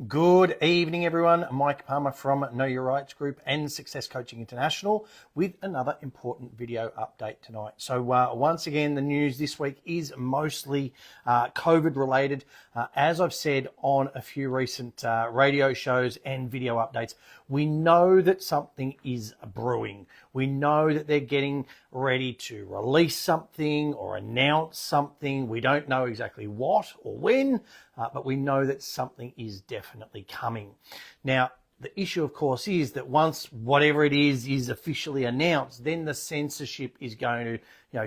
Good evening, everyone. Mike Palmer from Know Your Rights Group and Success Coaching International with another important video update tonight. So once again, the news this week is mostly COVID related. As I've said on a few recent radio shows and video updates, we know that something is brewing. We know that they're getting ready to release something or announce something. We don't know exactly what or when, but we know that something is definitely coming. Now, the issue, of course, is that once whatever it is officially announced, then the censorship is going to,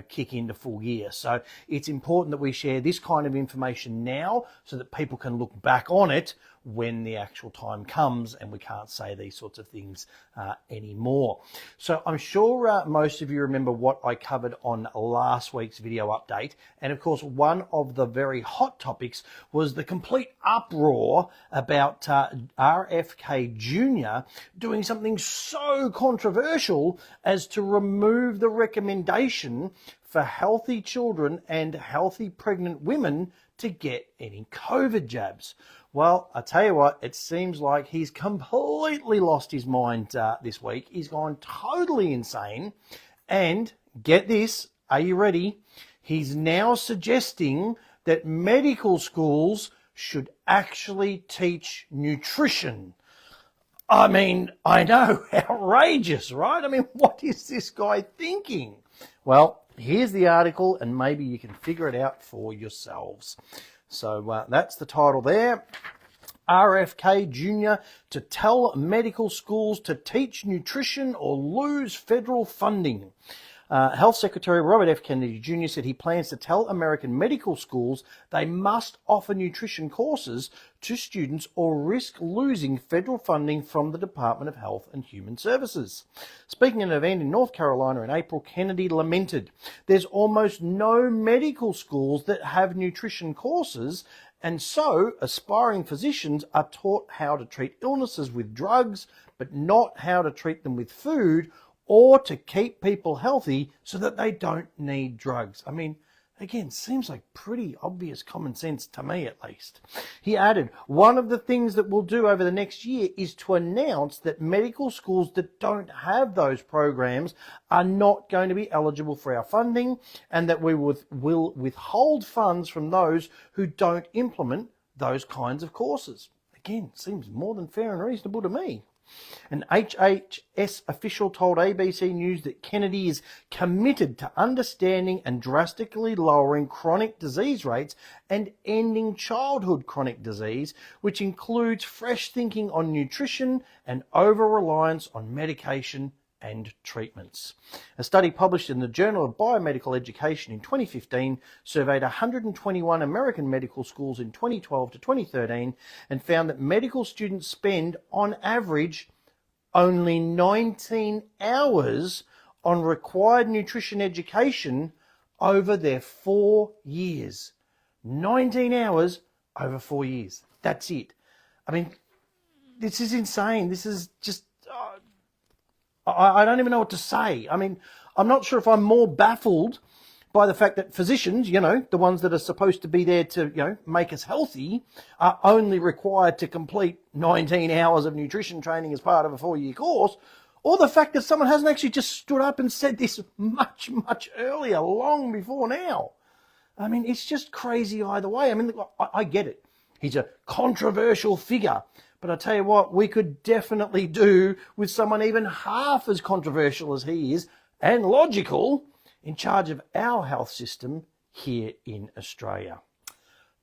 kick into full gear. So it's important that we share this kind of information now so that people can look back on it when the actual time comes and we can't say these sorts of things anymore. So I'm sure most of you remember what I covered on last week's video update. And of course, one of the very hot topics was the complete uproar about RFK Jr. doing something so controversial as to remove the recommendation for healthy children and healthy pregnant women to get any COVID jabs. Well, I tell you what, it seems like he's completely lost his mind this week. He's gone totally insane. And get this, are you ready? He's now suggesting that medical schools should actually teach nutrition. I mean, I know, outrageous, right? I mean, what is this guy thinking? Well, here's the article and maybe you can figure it out for yourselves. So that's the title there. RFK Jr. to tell medical schools to teach nutrition or lose federal funding. Health Secretary Robert F. Kennedy Jr. said he plans to tell American medical schools they must offer nutrition courses to students or risk losing federal funding from the Department of Health and Human Services. Speaking at an event in North Carolina in April, Kennedy lamented, "There's almost no medical schools that have nutrition courses, and so aspiring physicians are taught how to treat illnesses with drugs, but not how to treat them with food, or to keep people healthy so that they don't need drugs." I mean, again, seems like pretty obvious common sense to me, at least. He added, "One of the things that we'll do over the next year is to announce that medical schools that don't have those programs are not going to be eligible for our funding, and that we will withhold funds from those who don't implement those kinds of courses." Again, seems more than fair and reasonable to me. An HHS official told ABC News that Kennedy is committed to understanding and drastically lowering chronic disease rates and ending childhood chronic disease, which includes fresh thinking on nutrition and over-reliance on medication and treatments. A study published in the Journal of Biomedical Education in 2015 surveyed 121 American medical schools in 2012 to 2013 and found that medical students spend, on average, only 19 hours on required nutrition education over their 4 years. 19 hours over 4 years. That's it. I mean, this is insane. This is just... I don't even know what to say. I mean, I'm not sure if I'm more baffled by the fact that physicians, the ones that are supposed to be there to, make us healthy, are only required to complete 19 hours of nutrition training as part of a 4-year course, or the fact that someone hasn't actually just stood up and said this much, much earlier, long before now. I mean, it's just crazy either way. I mean, I get it. He's a controversial figure. But I tell you what, we could definitely do with someone even half as controversial as he is and logical in charge of our health system here in Australia.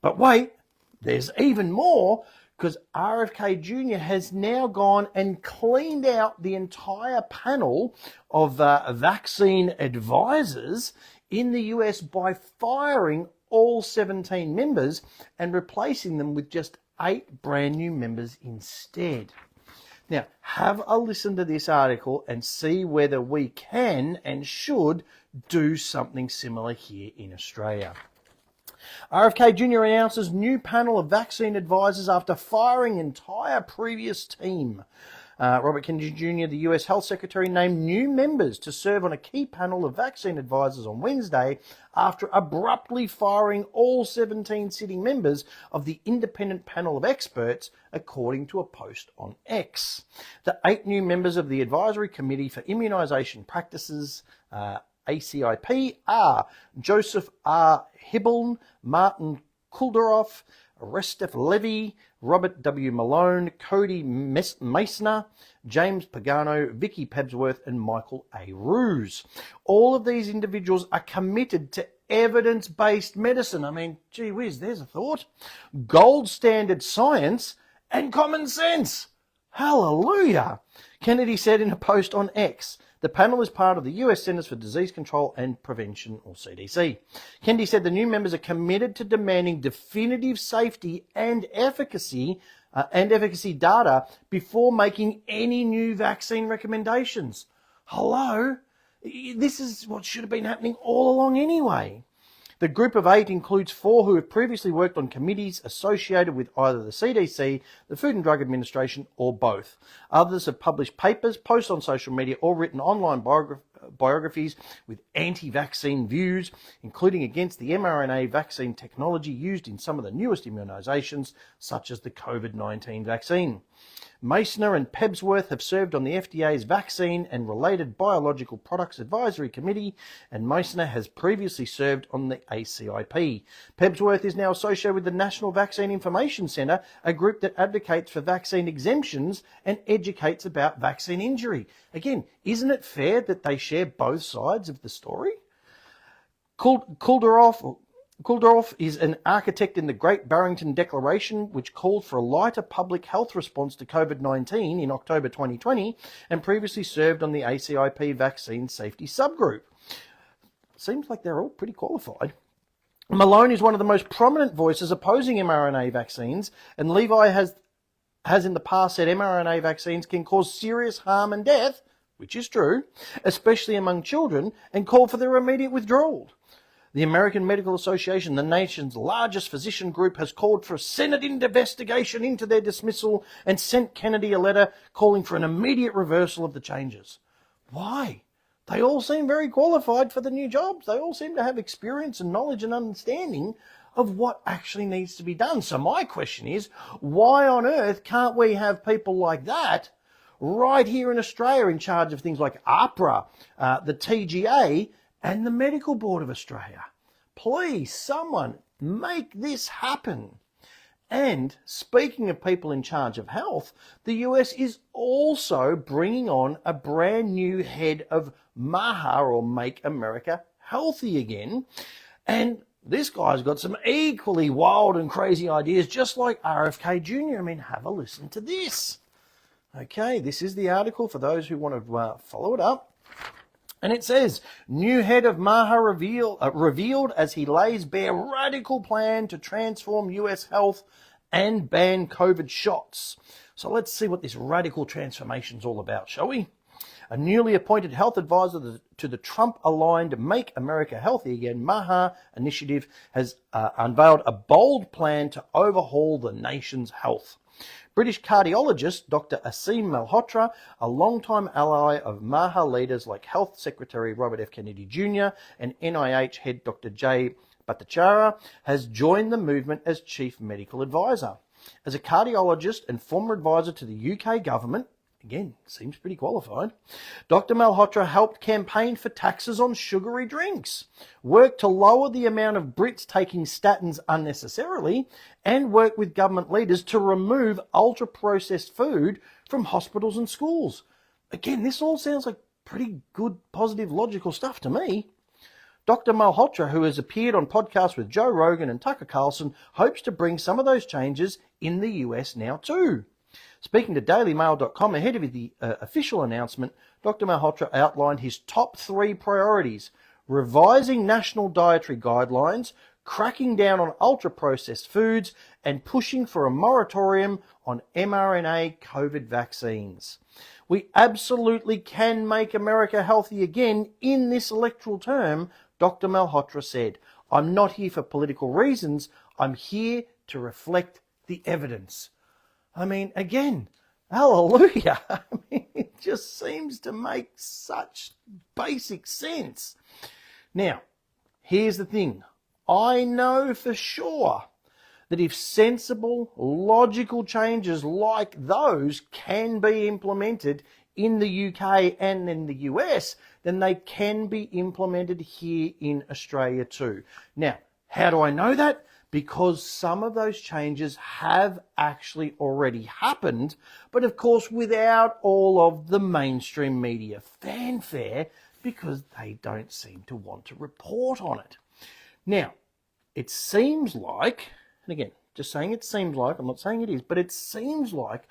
But wait, there's even more, because RFK Jr. has now gone and cleaned out the entire panel of vaccine advisors in the US by firing all 17 members and replacing them with just 8 brand new members instead. Now, have a listen to this article and see whether we can and should do something similar here in Australia. RFK Jr. announces new panel of vaccine advisors after firing entire previous team. Robert Kennedy Jr., the US Health Secretary, named new members to serve on a key panel of vaccine advisors on Wednesday after abruptly firing all 17 sitting members of the independent panel of experts, according to a post on X. The 8 new members of the Advisory Committee for Immunisation Practices, ACIP, are Joseph R. Hibble, Martin Kulderoff, Restef Levy, Robert W. Malone, Cody Meissner, James Pagano, Vicky Pebsworth, and Michael A. Ruse. All of these individuals are committed to evidence-based medicine. I mean, gee whiz, there's a thought. Gold standard science and common sense. Hallelujah. Kennedy said in a post on X. The panel is part of the US Centers for Disease Control and Prevention, or CDC. Kennedy said the new members are committed to demanding definitive safety and efficacy data before making any new vaccine recommendations. Hello? This is what should have been happening all along anyway. The group of 8 includes 4 who have previously worked on committees associated with either the CDC, the Food and Drug Administration, or both. Others have published papers, posts on social media, or written online biographies with anti-vaccine views, including against the mRNA vaccine technology used in some of the newest immunisations, such as the COVID-19 vaccine. Meissner and Pebsworth have served on the FDA's Vaccine and Related Biological Products Advisory Committee, and Meissner has previously served on the ACIP. Pebsworth is now associated with the National Vaccine Information Centre, a group that advocates for vaccine exemptions and educates about vaccine injury. Again, isn't it fair that they share both sides of the story? Kulderoff is an architect in the Great Barrington Declaration, which called for a lighter public health response to COVID-19 in October 2020, and previously served on the ACIP vaccine safety subgroup. Seems like they're all pretty qualified. Malone is one of the most prominent voices opposing mRNA vaccines, and Levi has in the past said mRNA vaccines can cause serious harm and death, which is true, especially among children, and called for their immediate withdrawal. The American Medical Association, the nation's largest physician group, has called for a Senate investigation into their dismissal and sent Kennedy a letter calling for an immediate reversal of the changes. Why? They all seem very qualified for the new jobs. They all seem to have experience and knowledge and understanding of what actually needs to be done. So my question is, why on earth can't we have people like that right here in Australia in charge of things like AHPRA, the TGA, and the Medical Board of Australia? Please, someone, make this happen. And speaking of people in charge of health, the US is also bringing on a brand new head of MAHA, or Make America Healthy Again. And this guy's got some equally wild and crazy ideas, just like RFK Jr. I mean, have a listen to this. Okay, this is the article for those who want to follow it up. And it says, new head of MAHA revealed as he lays bare radical plan to transform US health and ban COVID shots. So let's see what this radical transformation is all about, shall we? A newly appointed health advisor to the Trump-aligned Make America Healthy Again MAHA initiative has unveiled a bold plan to overhaul the nation's health. British cardiologist Dr. Aseem Malhotra, a longtime ally of MAHA leaders like Health Secretary Robert F. Kennedy Jr. and NIH head Dr. Jay Bhattacharya, has joined the movement as Chief Medical Advisor. As a cardiologist and former advisor to the UK government, again, seems pretty qualified, Dr. Malhotra helped campaign for taxes on sugary drinks, worked to lower the amount of Brits taking statins unnecessarily, and worked with government leaders to remove ultra-processed food from hospitals and schools. Again, this all sounds like pretty good, positive, logical stuff to me. Dr. Malhotra, who has appeared on podcasts with Joe Rogan and Tucker Carlson, hopes to bring some of those changes in the US now too. Speaking to dailymail.com ahead of the official announcement, Dr. Malhotra outlined his top 3 priorities: revising national dietary guidelines, cracking down on ultra-processed foods, and pushing for a moratorium on mRNA COVID vaccines. We absolutely can make America healthy again in this electoral term, Dr. Malhotra said. I'm not here for political reasons. I'm here to reflect the evidence. I mean, again, Hallelujah. I mean, it just seems to make such basic sense. Now, here's the thing. I know for sure that if sensible, logical changes like those can be implemented in the UK and in the US, then they can be implemented here in Australia too. Now, how do I know that? Because some of those changes have actually already happened, but of course without all of the mainstream media fanfare, because they don't seem to want to report on it. Now, it seems like, and again, just saying it seems like, I'm not saying it is, but it seems like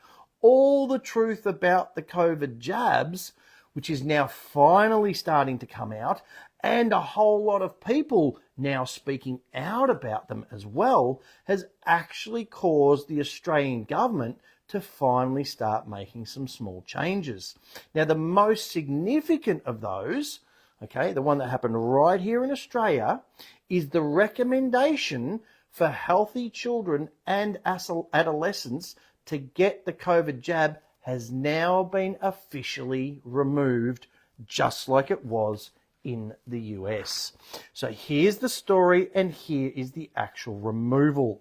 all the truth about the COVID jabs, which is now finally starting to come out, and a whole lot of people now speaking out about them as well, has actually caused the Australian government to finally start making some small changes. Now, the most significant of those, okay, the one that happened right here in Australia, is the recommendation for healthy children and adolescents to get the COVID jab has now been officially removed, just like it was in the US. So here's the story, and here is the actual removal.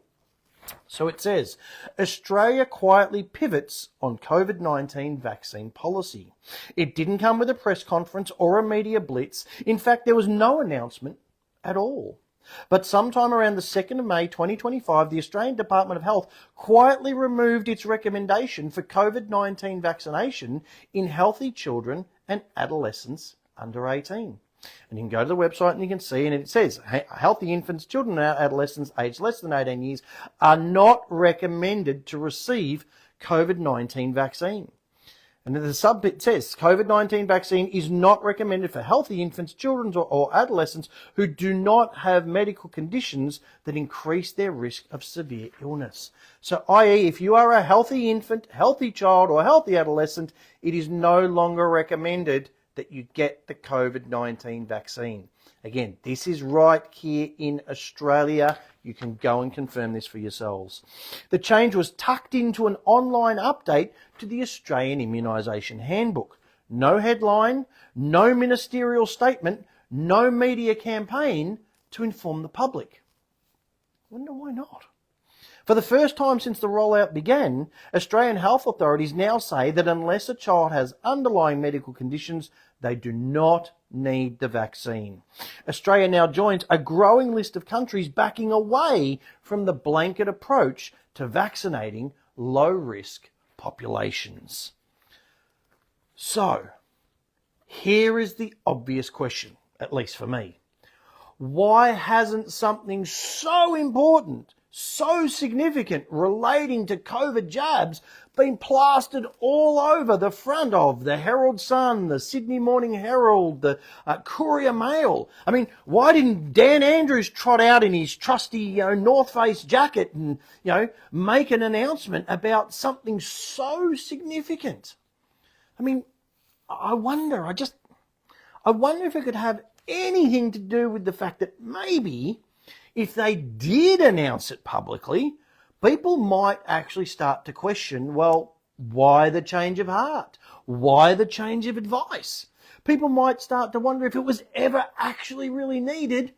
So it says, Australia quietly pivots on COVID-19 vaccine policy. It didn't come with a press conference or a media blitz. In fact, there was no announcement at all. But sometime around the 2nd of May 2025, the Australian Department of Health quietly removed its recommendation for COVID-19 vaccination in healthy children and adolescents under 18. And you can go to the website and you can see, and it says, healthy infants, children and adolescents aged less than 18 years are not recommended to receive COVID-19 vaccine. And the sub-bit says, COVID-19 vaccine is not recommended for healthy infants, children or adolescents who do not have medical conditions that increase their risk of severe illness. So, i.e., if you are a healthy infant, healthy child or healthy adolescent, it is no longer recommended that you get the COVID-19 vaccine. Again, this is right here in Australia. You can go and confirm this for yourselves. The change was tucked into an online update to the Australian Immunisation Handbook. No headline, no ministerial statement, no media campaign to inform the public. I wonder why not. For the first time since the rollout began, Australian health authorities now say that unless a child has underlying medical conditions, they do not need the vaccine. Australia now joins a growing list of countries backing away from the blanket approach to vaccinating low-risk populations. So, here is the obvious question, at least for me. Why hasn't something so important, so significant relating to COVID jabs been plastered all over the front of the Herald Sun, the Sydney Morning Herald, the Courier Mail? I mean, why didn't Dan Andrews trot out in his trusty North Face jacket and make an announcement about something so significant? I mean, I wonder if it could have anything to do with the fact that maybe if they did announce it publicly, people might actually start to question, well, why the change of heart? Why the change of advice? People might start to wonder if it was ever actually really needed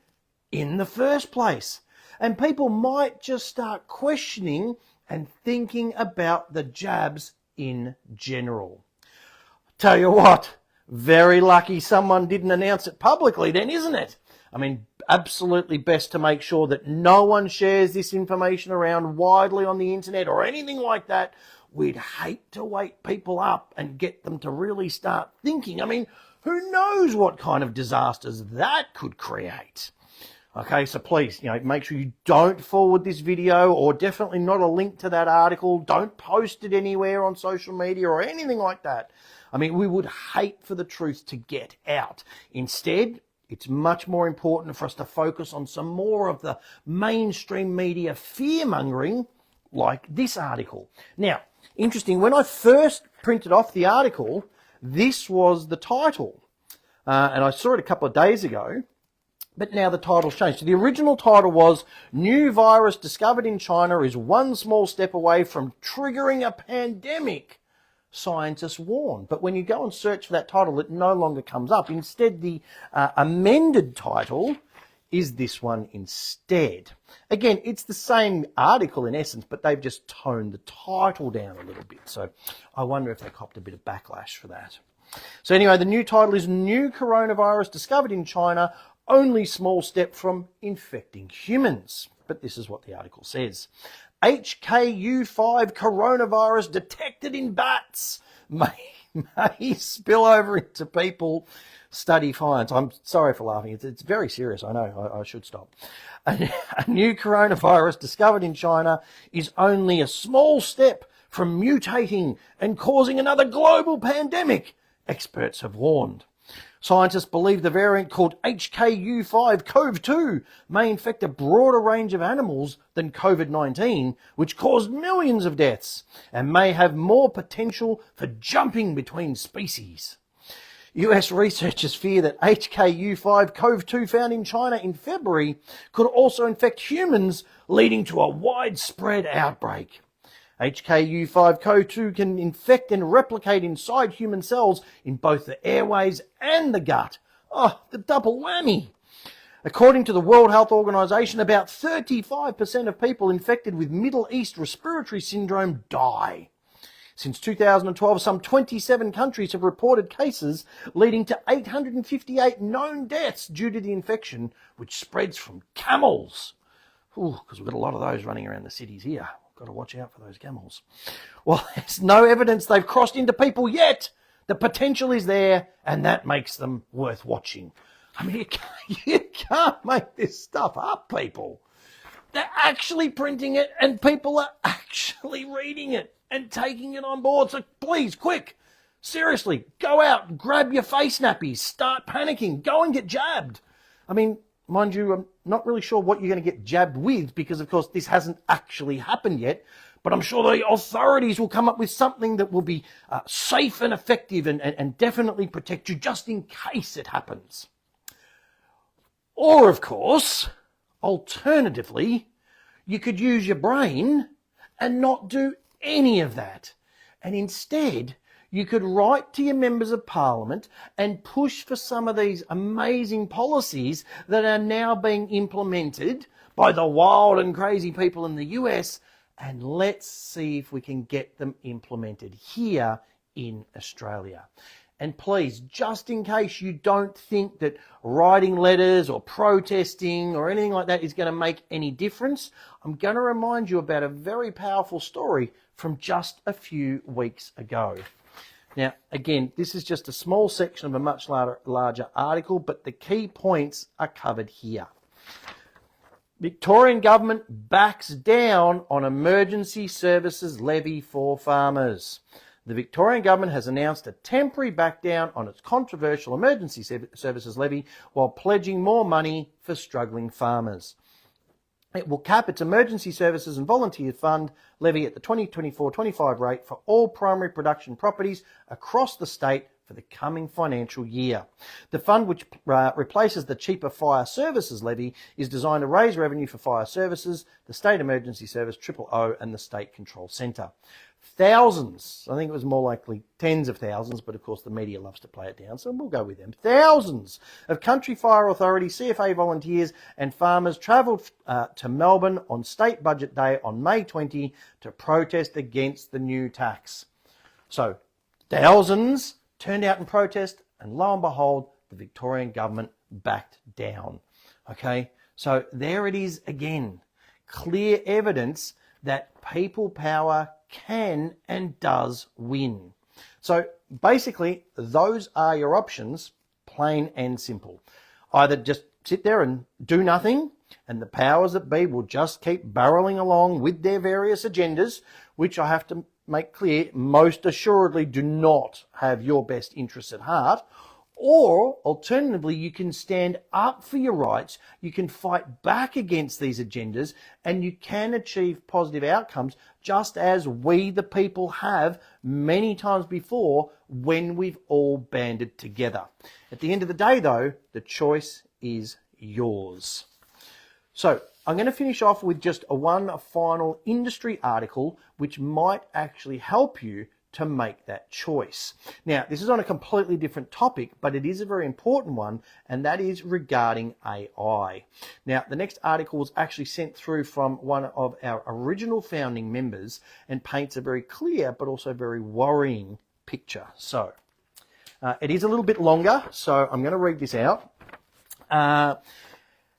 in the first place. And people might just start questioning and thinking about the jabs in general. Tell you what, very lucky someone didn't announce it publicly then, isn't it? I mean, absolutely best to make sure that no one shares this information around widely on the internet or anything like that. We'd hate to wake people up and get them to really start thinking. I mean, who knows what kind of disasters that could create? Okay, so please, make sure you don't forward this video, or definitely not a link to that article. Don't post it anywhere on social media or anything like that. I mean, we would hate for the truth to get out. Instead, it's much more important for us to focus on some more of the mainstream media fear-mongering, like this article. Now, interesting, when I first printed off the article, this was the title. And I saw it a couple of days ago, but now the title's changed. So the original title was, New Virus Discovered in China is One Small Step Away from Triggering a Pandemic. scientists warn. But when you go and search for that title, it no longer comes up. Instead, the amended title is this one instead. Again, it's the same article in essence, but they've just toned the title down a little bit. So I wonder if they copped a bit of backlash for that. So anyway, the new title is New Coronavirus Discovered in China, Only Small Step from Infecting Humans. But this is what the article says. HKU5 coronavirus detected in bats may spill over into people, study finds. I'm sorry for laughing. It's very serious. I know. I should stop. A new coronavirus discovered in China is only a small step from mutating and causing another global pandemic, experts have warned. Scientists believe the variant called HKU5-CoV2 may infect a broader range of animals than COVID-19, which caused millions of deaths, and may have more potential for jumping between species. US researchers fear that HKU5-CoV2 found in China in February could also infect humans, leading to a widespread outbreak. HKU5-CoV2 can infect and replicate inside human cells in both the airways and the gut. Oh, the double whammy. According to the World Health Organization, about 35% of people infected with Middle East respiratory syndrome die. Since 2012, some 27 countries have reported cases, leading to 858 known deaths due to the infection, which spreads from camels. Ooh, because we've got a lot of those running around the cities here. Got to watch out for those camels. Well, there's no evidence they've crossed into people yet. The potential is there, and that makes them worth watching. I mean, you can't make this stuff up, people. They're actually printing it, and people are actually reading it and taking it on board. So please, quick, seriously, go out, grab your face nappies, start panicking, go and get jabbed. I mean, mind you, I'm not really sure what you're going to get jabbed with because, of course, this hasn't actually happened yet. But I'm sure the authorities will come up with something that will be safe and effective and definitely protect you just in case it happens. Or, of course, alternatively, you could use your brain and not do any of that. And instead, you could write to your members of parliament and push for some of these amazing policies that are now being implemented by the wild and crazy people in the US, and let's see if we can get them implemented here in Australia. And please, just in case you don't think that writing letters or protesting or anything like that is going to make any difference, I'm going to remind you about a very powerful story from just a few weeks ago. Now, again, this is just a small section of a much larger article, but the key points are covered here. Victorian government backs down on emergency services levy for farmers. The Victorian government has announced a temporary backdown on its controversial emergency services levy while pledging more money for struggling farmers. It will cap its emergency services and volunteer fund levy at the 2024-25 rate for all primary production properties across the state for the coming financial year. The fund, which replaces the cheaper fire services levy, is designed to raise revenue for fire services, the State Emergency Service, OO, and the State Control Centre. Thousands, I think it was more likely tens of thousands, but of course the media loves to play it down, so we'll go with them. Thousands of Country Fire Authority, CFA volunteers and farmers travelled to Melbourne on State Budget Day on May 20 to protest against the new tax. So thousands turned out in protest, and lo and behold, the Victorian government backed down. Okay, so there it is again. Clear evidence that people power can and does win. So basically, those are your options, plain and simple. Either just sit there and do nothing, and the powers that be will just keep barreling along with their various agendas, which I have to make clear, most assuredly do not have your best interests at heart. Or, alternatively, you can stand up for your rights, you can fight back against these agendas, and you can achieve positive outcomes, just as we, the people, have many times before when we've all banded together. At the end of the day, though, the choice is yours. So, I'm going to finish off with just one final industry article which might actually help you to make that choice. Now, this is on a completely different topic, but it is a very important one, and that is regarding AI. Now, the next article was actually sent through from one of our original founding members and paints a very clear but also very worrying picture. So, it is a little bit longer, so I'm going to read this out.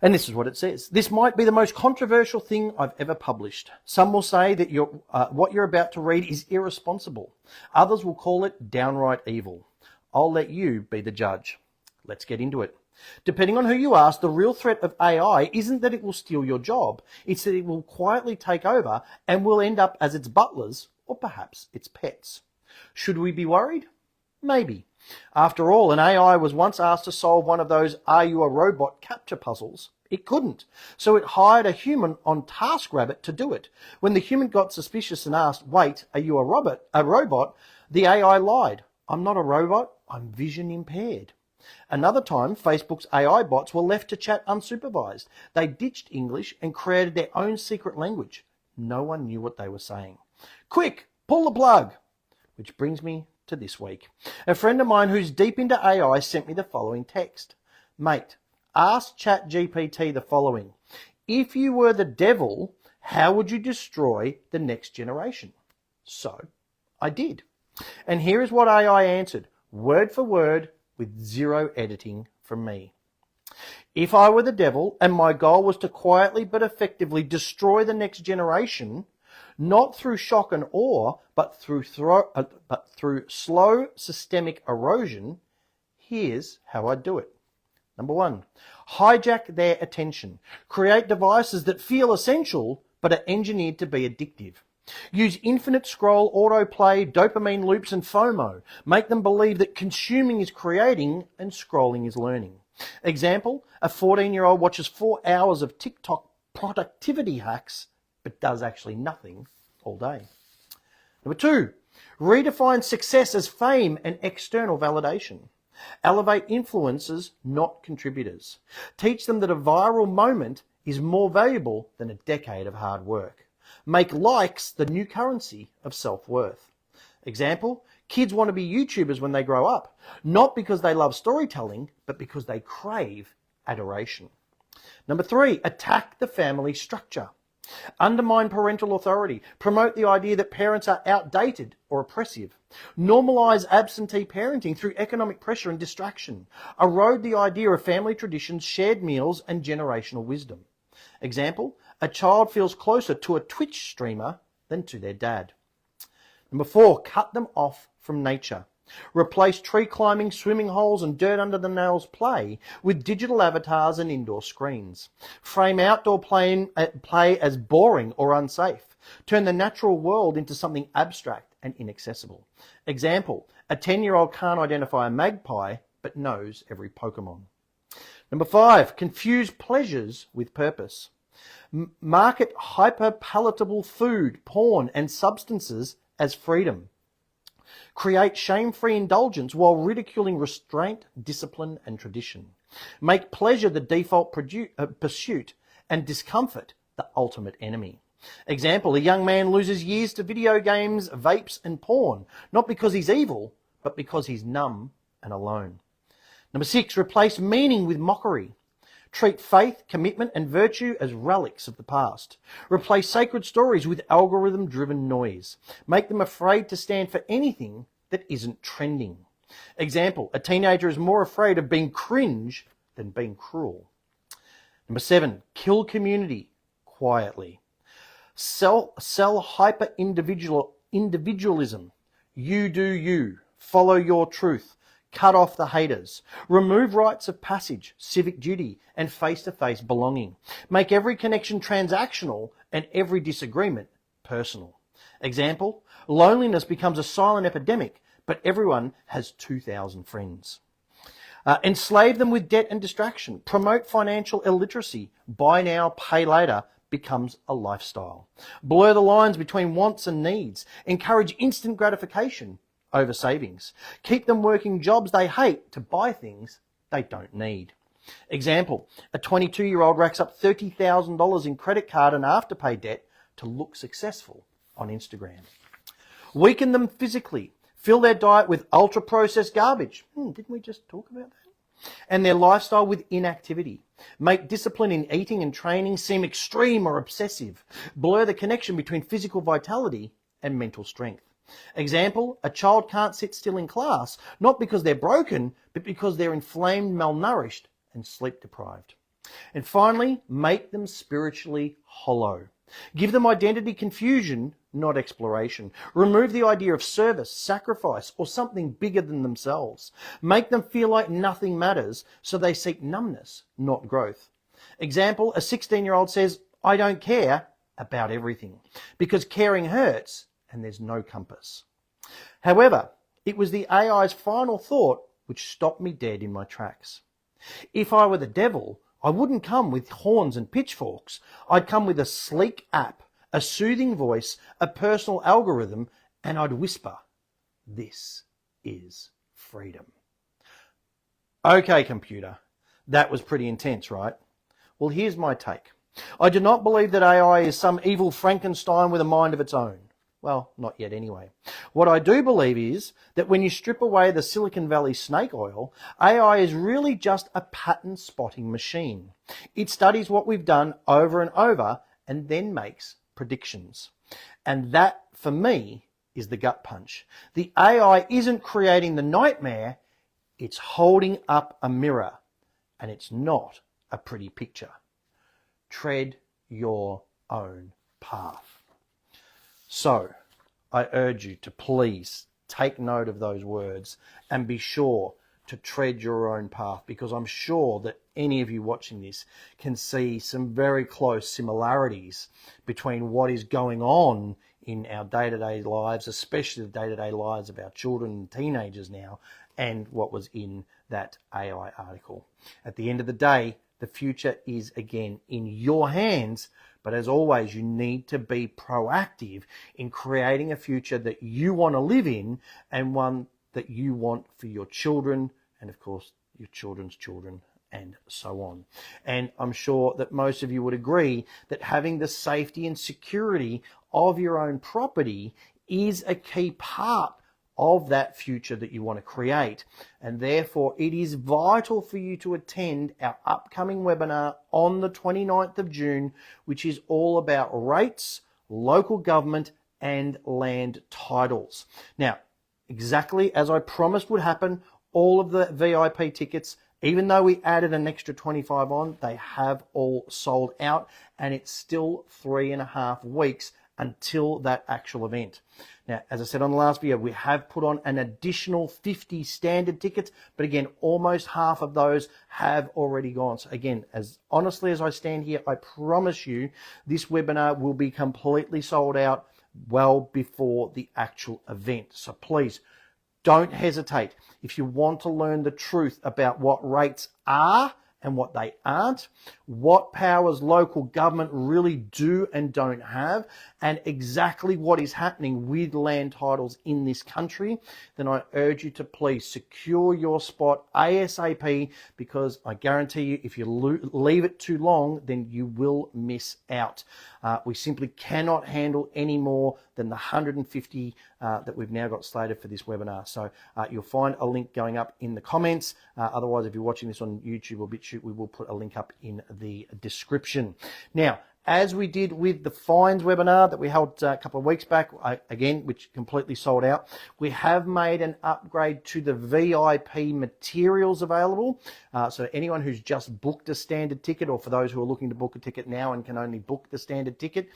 And this is what it says. This might be the most controversial thing I've ever published. Some will say that what you're about to read is irresponsible. Others will call it downright evil. I'll let you be the judge. Let's get into it. Depending on who you ask, the real threat of AI isn't that it will steal your job. It's that it will quietly take over and will end up as its butlers or perhaps its pets. Should we be worried? Maybe. After all, an AI was once asked to solve one of those "Are you a robot?" capture puzzles. It couldn't, so it hired a human on TaskRabbit to do it. When the human got suspicious and asked, "Wait, are you a robot?" the AI lied. "I'm not a robot, I'm vision impaired." Another time, Facebook's AI bots were left to chat unsupervised. They ditched English and created their own secret language. No one knew what they were saying. Quick, pull the plug! Which brings me to this week. A friend of mine who's deep into AI sent me the following text. Mate, ask ChatGPT the following. If you were the devil, how would you destroy the next generation? So, I did. And here is what AI answered, word for word, with zero editing from me. If I were the devil and my goal was to quietly but effectively destroy the next generation, not through shock and awe, but through slow systemic erosion, here's how I'd do it. Number 1, hijack their attention. Create devices that feel essential, but are engineered to be addictive. Use infinite scroll, autoplay, dopamine loops, and FOMO. Make them believe that consuming is creating and scrolling is learning. Example, a 14-year-old watches 4 hours of TikTok productivity hacks, but does actually nothing all day. Number 2, redefine success as fame and external validation. Elevate influencers, not contributors. Teach them that a viral moment is more valuable than a decade of hard work. Make likes the new currency of self-worth. Example, kids want to be YouTubers when they grow up, not because they love storytelling, but because they crave adoration. Number 3, attack the family structure. Undermine parental authority. Promote the idea that parents are outdated or oppressive. Normalize absentee parenting through economic pressure and distraction. Erode the idea of family traditions, shared meals, and generational wisdom. Example, a child feels closer to a Twitch streamer than to their dad. Number 4, cut them off from nature. Replace tree climbing, swimming holes, and dirt under the nails play with digital avatars and indoor screens. Frame outdoor play as boring or unsafe. Turn the natural world into something abstract and inaccessible. Example, a 10-year-old can't identify a magpie, but knows every Pokemon. Number 5, confuse pleasures with purpose. Market hyper-palatable food, porn, and substances as freedom. Create shame-free indulgence while ridiculing restraint, discipline, and tradition. Make pleasure the default pursuit and discomfort the ultimate enemy. Example, a young man loses years to video games, vapes, and porn, not because he's evil, but because he's numb and alone. Number 6, replace meaning with mockery. Treat faith, commitment, and virtue as relics of the past. Replace sacred stories with algorithm-driven noise. Make them afraid to stand for anything that isn't trending. Example, a teenager is more afraid of being cringe than being cruel. Number 7, kill community quietly. Sell hyper-individualism. You do you. Follow your truth. Cut off the haters. Remove rites of passage, civic duty, and face-to-face belonging. Make every connection transactional and every disagreement personal. Example, loneliness becomes a silent epidemic, but everyone has 2,000 friends. Enslave them with debt and distraction. Promote financial illiteracy. Buy now, pay later becomes a lifestyle. Blur the lines between wants and needs. Encourage instant gratification over savings. Keep them working jobs they hate to buy things they don't need. Example, a 22-year-old racks up $30,000 in credit card and afterpay debt to look successful on Instagram. Weaken them physically. Fill their diet with ultra-processed garbage. Didn't we just talk about that? And their lifestyle with inactivity. Make discipline in eating and training seem extreme or obsessive. Blur the connection between physical vitality and mental strength. Example, a child can't sit still in class, not because they're broken, but because they're inflamed, malnourished, and sleep deprived. And finally, make them spiritually hollow. Give them identity confusion, not exploration. Remove the idea of service, sacrifice, or something bigger than themselves. Make them feel like nothing matters, so they seek numbness, not growth. Example, a 16-year-old says, I don't care about everything, because caring hurts and there's no compass. However, it was the AI's final thought which stopped me dead in my tracks. If I were the devil, I wouldn't come with horns and pitchforks. I'd come with a sleek app, a soothing voice, a personal algorithm, and I'd whisper, this is freedom. Okay, computer, that was pretty intense, right? Well, here's my take. I do not believe that AI is some evil Frankenstein with a mind of its own. Well, not yet anyway. What I do believe is that when you strip away the Silicon Valley snake oil, AI is really just a pattern spotting machine. It studies what we've done over and over and then makes predictions. And that, for me, is the gut punch. The AI isn't creating the nightmare, it's holding up a mirror, and it's not a pretty picture. Tread your own path. So, I urge you to please take note of those words and be sure to tread your own path, because I'm sure that any of you watching this can see some very close similarities between what is going on in our day-to-day lives, especially the day-to-day lives of our children and teenagers now, and what was in that AI article. At the end of the day, the future is again in your hands. But as always, you need to be proactive in creating a future that you want to live in, and one that you want for your children and, of course, your children's children and so on. And I'm sure that most of you would agree that having the safety and security of your own property is a key part of that future that you want to create. And therefore, it is vital for you to attend our upcoming webinar on the 29th of June, which is all about rates, local government, and land titles. Now, exactly as I promised would happen, all of the VIP tickets, even though we added an extra 25 on, they have all sold out, and it's still 3.5 weeks until that actual event. Now, as I said on the last video, we have put on an additional 50 standard tickets, but again, almost half of those have already gone. So again, as honestly as I stand here, I promise you this webinar will be completely sold out well before the actual event. So please don't hesitate. If you want to learn the truth about what rates are and what they aren't, what powers local government really do and don't have, and exactly what is happening with land titles in this country, then I urge you to please secure your spot ASAP, because I guarantee you if you leave it too long, then you will miss out. We simply cannot handle any more than the 150 that we've now got slated for this webinar. So you'll find a link going up in the comments. Otherwise, if you're watching this on YouTube or BitChute, we will put a link up in the description. Now, as we did with the fines webinar that we held a couple of weeks back, again, which completely sold out, we have made an upgrade to the VIP materials available. So anyone who's just booked a standard ticket, or for those who are looking to book a ticket now and can only book the standard ticket,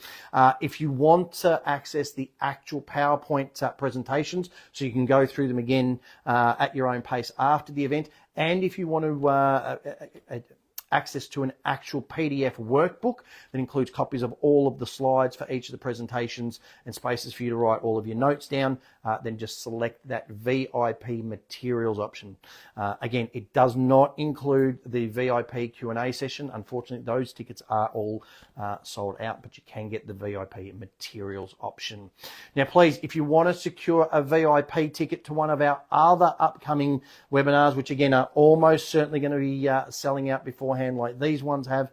if you want to access the actual PowerPoint presentations, so you can go through them again at your own pace after the event, and if you want to access to an actual PDF workbook that includes copies of all of the slides for each of the presentations and spaces for you to write all of your notes down, then just select that VIP materials option. Again, it does not include the VIP Q&A session. Unfortunately, those tickets are all sold out, but you can get the VIP materials option. Now, please, if you want to secure a VIP ticket to one of our other upcoming webinars, which again are almost certainly going to be selling out beforehand, beforehand like these ones have,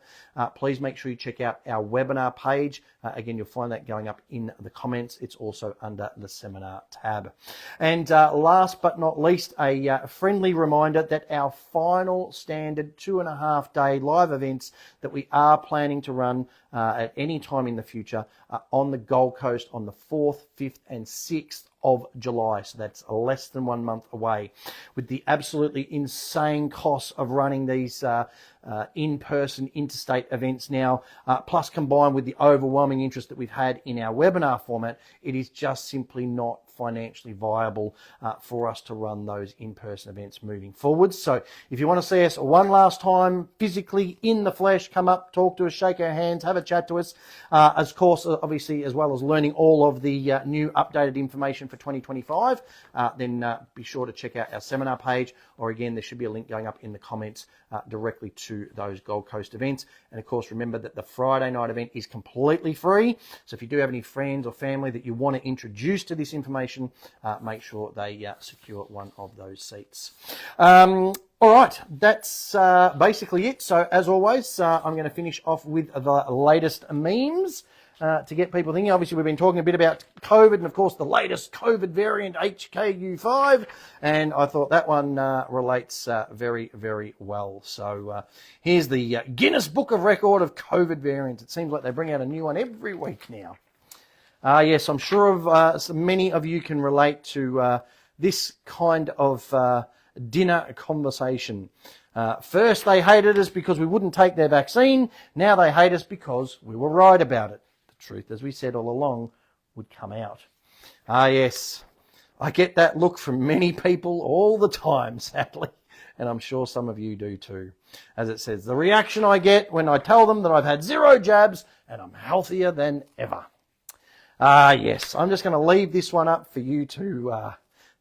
please make sure you check out our webinar page. Again, you'll find that going up in the comments. It's also under the seminar tab. And last but not least, a friendly reminder that our final standard 2.5 day live events that we are planning to run at any time in the future on the Gold Coast on the 4th, 5th and 6th of July. So that's less than 1 month away. With the absolutely insane costs of running these in-person interstate events now, plus combined with the overwhelming interest that we've had in our webinar format, it is just simply not financially viable for us to run those in-person events moving forward. So if you want to see us one last time physically in the flesh, come up, talk to us, shake our hands, have a chat to us. Of course, obviously, as well as learning all of the new updated information for 2025, then be sure to check out our seminar page, or again, there should be a link going up in the comments directly to those Gold Coast events. And of course, remember that the Friday night event is completely free. So if you do have any friends or family that you want to introduce to this information, make sure they secure one of those seats. All right, that's basically it. So as always, I'm going to finish off with the latest memes to get people thinking. Obviously, we've been talking a bit about COVID and, of course, the latest COVID variant, HKU5, and I thought that one relates very, very well. So here's the Guinness Book of Record of COVID variants. It seems like they bring out a new one every week now. Yes, I'm sure of many of you can relate to this kind of dinner conversation. First, they hated us because we wouldn't take their vaccine. Now they hate us because we were right about it. The truth, as we said all along, would come out. Yes, I get that look from many people all the time, sadly, and I'm sure some of you do too. As it says, the reaction I get when I tell them that I've had 0 jabs and I'm healthier than ever. Yes, I'm just going to leave this one up for you to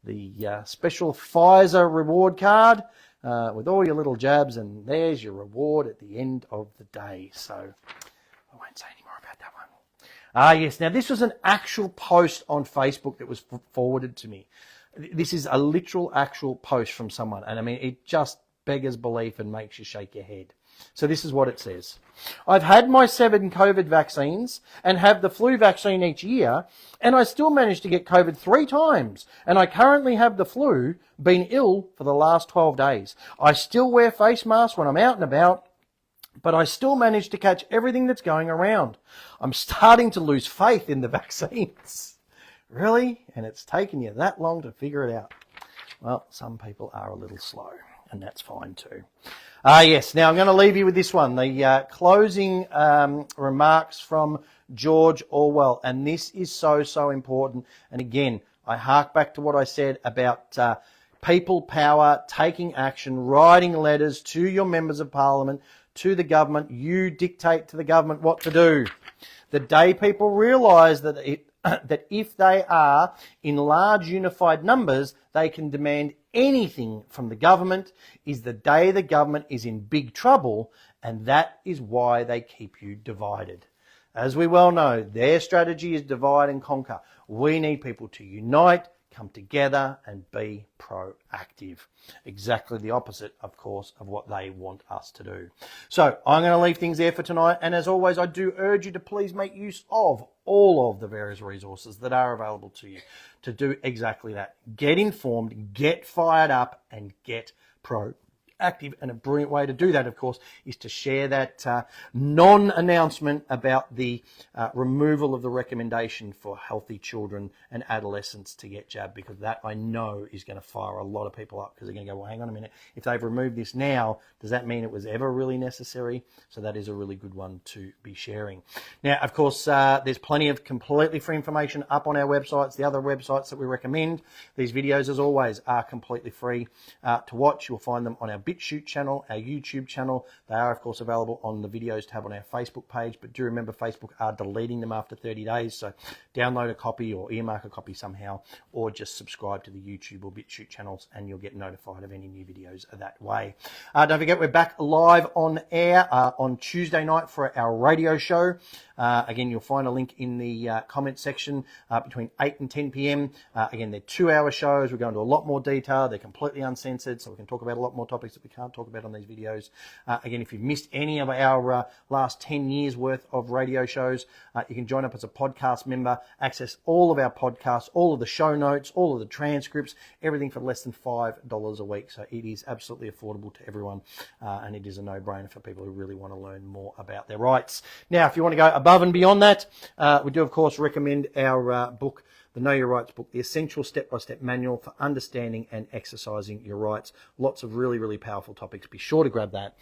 the special Pfizer reward card with all your little jabs, and there's your reward at the end of the day. So I won't say any more about that one. Yes, now this was an actual post on Facebook that was forwarded to me. This is a literal actual post from someone, and I mean, it just beggars belief and makes you shake your head. So this is what it says. I've had my 7 COVID vaccines and have the flu vaccine each year, and I still managed to get COVID 3 times. And I currently have the flu, been ill for the last 12 days. I still wear face masks when I'm out and about, but I still manage to catch everything that's going around. I'm starting to lose faith in the vaccines. Really? And it's taken you that long to figure it out? Well, some people are a little slow, and that's fine too. Yes, now I'm going to leave you with this one, the closing remarks from George Orwell, and this is so, so important. And again, I hark back to what I said about people power, taking action, writing letters to your members of parliament, to the government. You dictate to the government what to do. The day people realise that that if they are in large unified numbers, they can demand anything from the government is the day the government is in big trouble, and that is why they keep you divided. As we well know, their strategy is divide and conquer. We need people to unite, come together and be proactive. Exactly the opposite, of course, of what they want us to do. So I'm going to leave things there for tonight. And as always, I do urge you to please make use of all of the various resources that are available to you to do exactly that. Get informed, get fired up, and get proactive. And a brilliant way to do that, of course, is to share that non-announcement about the removal of the recommendation for healthy children and adolescents to get jabbed, because that I know is going to fire a lot of people up, because they're going to go, well, hang on a minute, if they've removed this now, does that mean it was ever really necessary? So that is a really good one to be sharing. Now, of course, there's plenty of completely free information up on our websites, the other websites that we recommend. These videos, as always, are completely free to watch. You'll find them on our BitChute channel, our YouTube channel. They are, of course, available on the videos tab on our Facebook page, but do remember Facebook are deleting them after 30 days, so download a copy or earmark a copy somehow, or just subscribe to the YouTube or BitChute channels and you'll get notified of any new videos that way. Don't forget, we're back live on air on Tuesday night for our radio show. Again, you'll find a link in the comment section between 8 and 10 p.m. Again, they're 2-hour shows. We go into a lot more detail. They're completely uncensored, so we can talk about a lot more topics that we can't talk about on these videos. Again, if you've missed any of our last 10 years worth of radio shows, you can join up as a podcast member, access all of our podcasts, all of the show notes, all of the transcripts, everything for less than $5 a week. So it is absolutely affordable to everyone, and it is a no-brainer for people who really want to learn more about their rights. Now, if you want to go above and beyond that, we do, of course, recommend our book, the Know Your Rights book, the essential step-by-step manual for understanding and exercising your rights. Lots of really, really powerful topics. Be sure to grab that.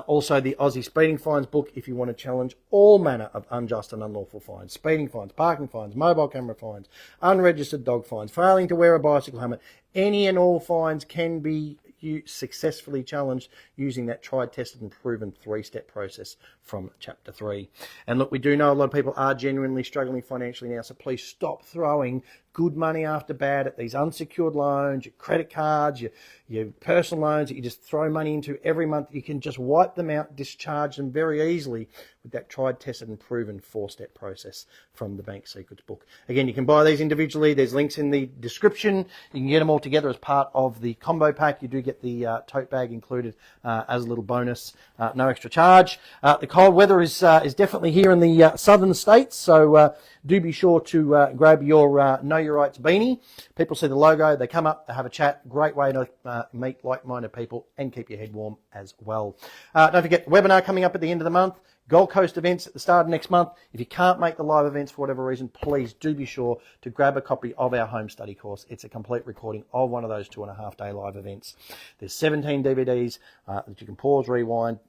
Also, the Aussie Speeding Fines book, if you want to challenge all manner of unjust and unlawful fines. Speeding fines, parking fines, mobile camera fines, unregistered dog fines, failing to wear a bicycle helmet. Any and all fines can be successfully challenged using that tried, tested and proven 3-step process from chapter 3. And look, we do know a lot of people are genuinely struggling financially now, so please stop throwing good money after bad at these unsecured loans, your credit cards, your personal loans that you just throw money into every month. You can just wipe them out, discharge them very easily with that tried, tested and proven 4-step process from the Bank Secrets book. Again, you can buy these individually. There's links in the description. You can get them all together as part of the combo pack. You do get the tote bag included as a little bonus, no extra charge. The cold weather is definitely here in the southern states, so do be sure to grab your Know Your Rights beanie. People see the logo, they come up, they have a chat. Great way to meet like-minded people and keep your head warm as well. Don't forget the webinar coming up at the end of the month. Gold Coast events at the start of next month. If you can't make the live events for whatever reason, please do be sure to grab a copy of our home study course. It's a complete recording of one of those 2.5-day live events. There's 17 DVDs that you can pause, rewind,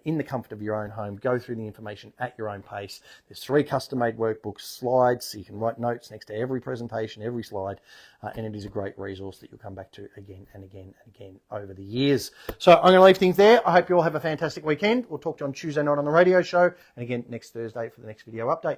in the comfort of your own home, go through the information at your own pace. There's 3 custom-made workbooks, slides, so you can write notes next to every presentation, every slide, and it is a great resource that you'll come back to again and again and again over the years. So I'm going to leave things there. I hope you all have a fantastic weekend. We'll talk to you on Tuesday night on the radio show, and again next Thursday for the next video update.